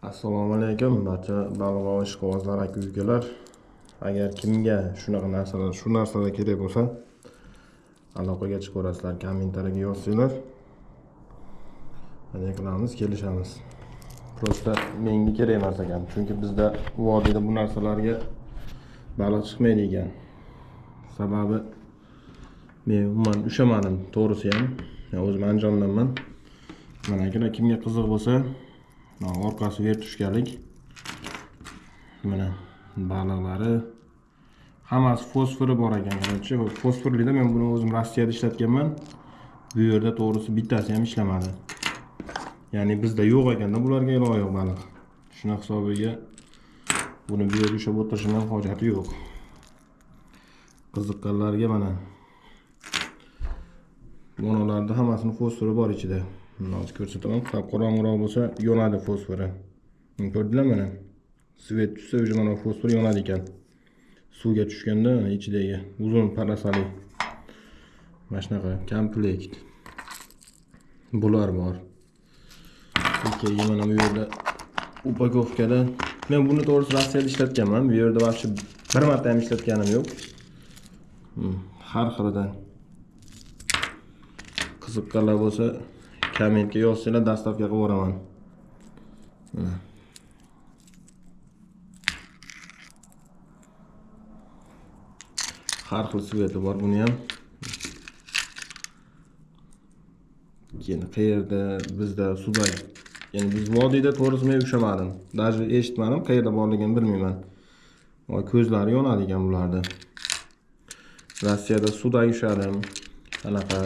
Assalomu alaykum barcha baliq ovish qog'ozlar aka-ukalar. Agar kimga shunaqa narsalar, shu narsalar kerak bo'lsa, aloqaga chiqaverasizlar, kommentariyaga yozsanglar. Qanday qilamiz, kelishamiz. Prosta menga kerak emas ekan, chunki bizda vodiyda bu narsalarga baliq chiqmaydi ekan. Sababi men umuman ushamadim, to'g'risi ham. Men o'zim Andijondanman. Mana akalar kimga qiziq bo'lsa, orqasi vertushkalik. Mana baliqlari hammasi fosfori bor ekan. Qarchi, fosforlida men buni o'zim Rossiyada ishlatganman. Bu yerda to'g'risi bittasi ham ishlamadi. Ya'ni bizda yo'q ekanda bularga loyiq baliq. Shuna hisobiga buni bu yerga ushlab o'tirishimdan hojati yo'q. Qiziqqanlarga mana monolarda hammasini fosfori bor ichida. Hozir ko'rsataman. Qorong'uroq bo'lsa yonadi fosfori. Ko'rdinglar mana. Svet tushsa o'sha mana fosfor yonadi ekan. Suvga tushganda ichidagi uzun parasali. Mana shunaqa komplekt. Bular bor. Keyin mana bu yerda upakovkada men buni to'g'risi Rossiyada ishlatganman. Bu yerda vaqti bir marta ham ishlatganim yo'q. Har xilidan qiziqqanlar bo'lsa kommentga yozsanglar, dastavka qilib yuboraman. Har xil sveti bor buni ham. Keyin qayerda bizda suday. Ya'ni biz vodiyda to'g'risi men ushamadim. Даже eshitmadim, qayerda borligini bilmayman. Voy ko'zlari yonadi ekan bularda. Rossiyada suday ushadim. Anaqa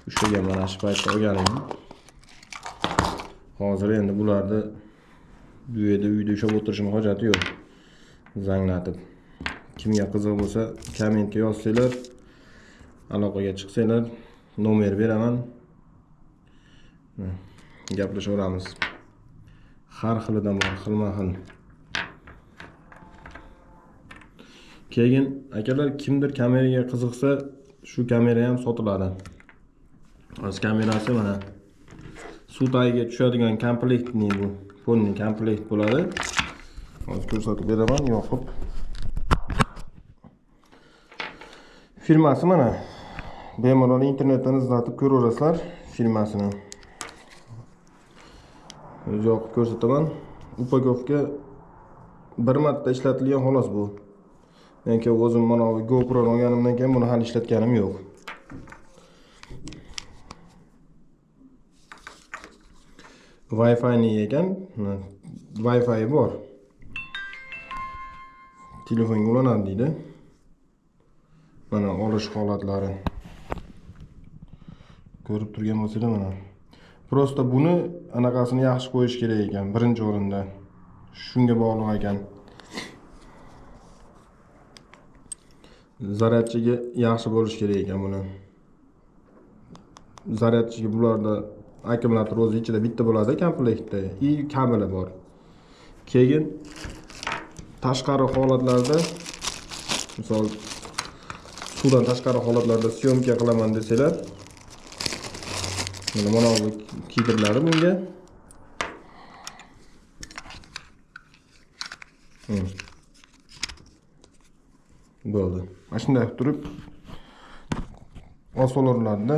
ushlagan mana shu paytda olganim. Hozir endi bularni bu yerda uyda ushlab o'tirishim hojati yo'q. Zanglatib. Kimga qiziq bo'lsa, kommentga yozsanglar, aloqaga chiqsanglar, nomer beraman. Gaplashaveramiz. Har xilidan bor, xilma-xil. Keyin akalar kimdir kameraga qiziqsa, shu kamera ham sotiladi. Hozir kamerasi mana suv tagiga tushadigan komplektni bu. Fonning komplekt bo'ladi. Hozir ko'rsatib beraman, yoqib. Firmasi mana. Bemalol internetdan izlatib ko'raverasizlar firmasini. Yoqib ko'rsataman. Upakovka bir marta ishlatilgan xolos bu. Men o'zim mana GoPro olganimdan keyin buni hali ishlatganim yo'q. Wi-Fi ni ekan, Wi-Fi bor. Telefonga ulanadi deydi. Mana olish holatlari. Ko'rib turgan bo'lsanglar mana. Prosta buni anaqasini yaxshi qo'yish kerak ekan, birinchi o'rinda. Shunga bog'liq ekan. Zaryadchiga yaxshi bo'lish kerak ekan buni. Zaryadchiga bularda akkumulyator o'zi ichida bitta bo'ladi komplektda, и kabeli bor. Keyin tashqari holatlarda, misol suvdan tashqari holatlarda syomka qilaman desanglar, mana bu kiydiriladi bunga. Bo'ldi. Mana shunday turib osolariladi.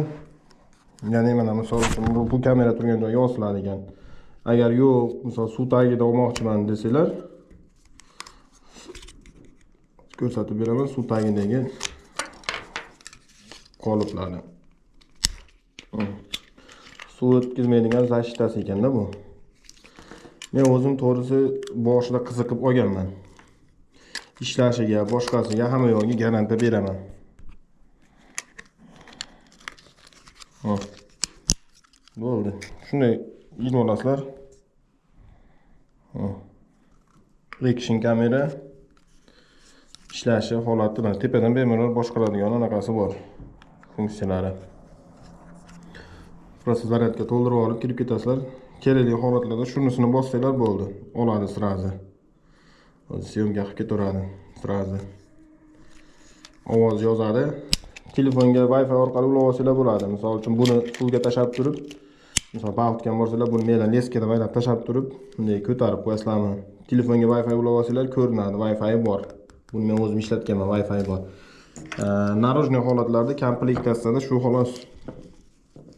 Ya'ni mana misol uchun bu kamera turgan joyga osiladi ekan. Agar yo'q, misol suv tagida olmoqchiman desanglar, ko'rsatib beraman suv tagidagi qoliplarni. Suv o'tkazmaydigan zashitasi ekanda bu. Men o'zim to'g'risi boshida qiziqib olganman. Ishlashiga, boshqasiga hamma yo'lga garantiya beraman. Bo'ldi. Shunday ilib olasizlar. Action kamera ishlashi holati bilan tepadan bemalol boshqaradigan anaqasi bor. Funksiyalari. Prosta zaryadga to'ldirib olib kirib ketasizlar. Kerakli holatlarda shunisini bossanglar bo'ldi. Oladi sirazi. Hozir syomka qilib ketaveradi sirazi. Ovoz yozadi. Telefonga Wi-Fi orqali ulab olsanglar bo'ladi. Misol uchun buni suvga tashab turib, Misol bog' tutgan bo'lsalar, buni meyli leskada baylab tashlab turib, bunday ko'tarib qo'yasizlarmi? Telefonga Wi-Fi ulab olsanglar ko'rinadi, Wi-Fi bor. Buni men o'zim ishlatganman, Wi-Fi bor. Narojniy holatlarda komplektatsiyada shu xolos.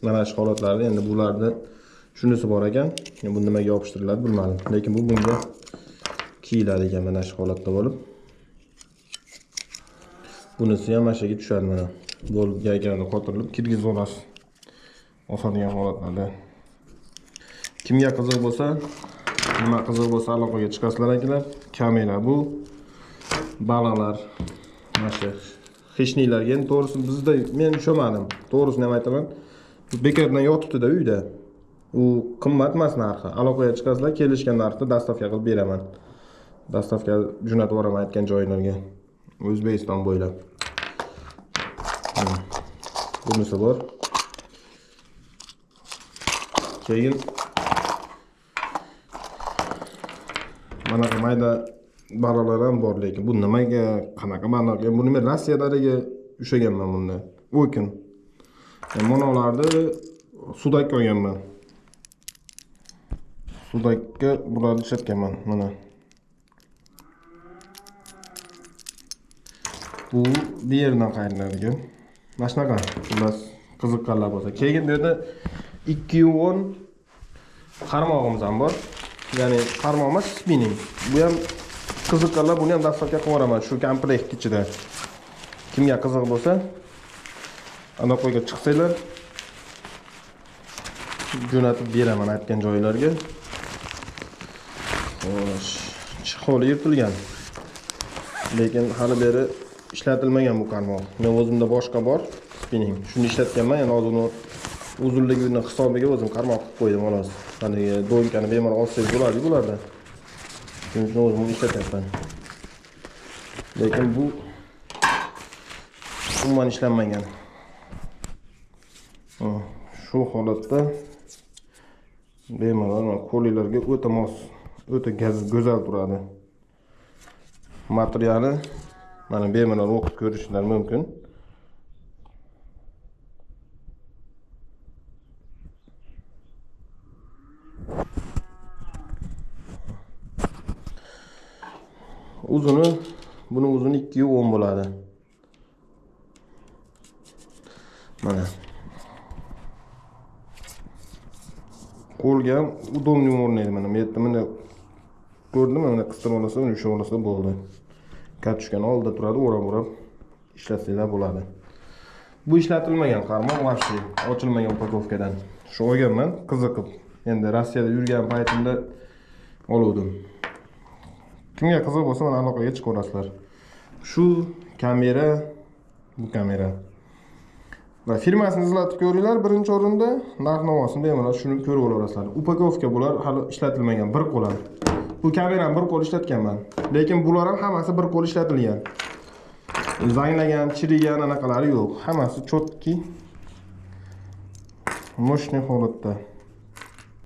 Mana shu holatlarda endi bularda shunisi bor ekan. Bu nimaga yopishtiriladi bilmadim. Lekin bu bunga kiyiladi ekan mana shu holatda bo'lib. Bunisi ham mana shuga tushadi mana. Bo'lib gayganda qotirilib kirgizib olasiz. Osongan holatlarda. Kimga qiziq bo'lsa, nima qiziq bo'lsa aloqaga chiqasizlar akalar. Kamera bu balalar mana shu hechnilarga endi to'g'risi bizda men tushunmadim. To'g'risini ham aytaman. Bekardan yotibdi-da uyda. U qimmat emas narxi. Aloqaga chiqasizlar, kelishgan narxda dastavka qilib beraman. Dastavka jo'natib yuboraman aytgan joylarga. O'zbekiston bo'ylab. Bunisi bor. Keyin mana mayda balalar ham bor, lekin bu nimaga, qanaqa balalar? Buni men Rossiyadagi ushlaganman bunda. O'kin. Monolarni sudakka olganman. Sudakka bularni ishlatganman mana. Bu bir yerdan qayriladigan. Mana shunaqa. Xullas qiziqqanlar bo'lsa. Keyin bu yerda 210 qarmog'imiz ham bor. Ya'ni qarmoq emas, spinning. Bu ham qiziqqanlar buni ham dastavka qilib yuboraman shu komplekt ichida. Kimga qiziq bo'lsa, aloqaga chiqsanglar, jo'natib beraman aytgan joylarga. Xo'sh, chixoli yirtilgan. Lekin hali beri ishlatilmagan bu qarmoq. Men o'zimda boshqa bor, spinning. Shuni ishlatganman, yana hozir uni uzunligini hisobiga o'zim qarmoq qilib qo'ydim xolos. Hani do'nkani bemalol olsangiz bo'ladi bularda. Shuning uchun o'zim ishlatyapman. Lekin bu umuman ishlanmagan. Shu holatda bemalol qo'llarga o'ta mos, o'ta go'zal turadi. Materiali mana bemalol o'qib ko'rishinglar mumkin. Uzuni, buni uzuni 210 bo'ladi. Mana. Qo'lga udobniy o'rnaydi mana. Bu yerda mana ko'rdingmi? Mana qistirib olsa, uni ushlab olsa bo'ldi. Kartochkani oldida turadi, o'rab-o'rab ishlasanglar bo'ladi. Bu ishlatilmagan qarmoq, vaqti ochilmagan upakovkadan. Shu olganman, qiziqib. Endi Rossiyada yurgan paytimda oluvdim. Kimga qiziq bo'lsa, mana aloqaga chiqaverasizlar. Shu kamera, bu kamera. Va firmasini izlatib ko'ringlar, birinchi o'rinda narx-navosini bemalol shuni ko'rib olasizlar. Upakovka bular hali ishlatilmagan, bir qo'l. Bu kamerani bir qo'l ishlatganman. Lekin bular ham hammasi bir qo'l ishlatilgan. Zanglagan, chirigan anaqalari yo'q. Hammasi chotki, moshni holatda.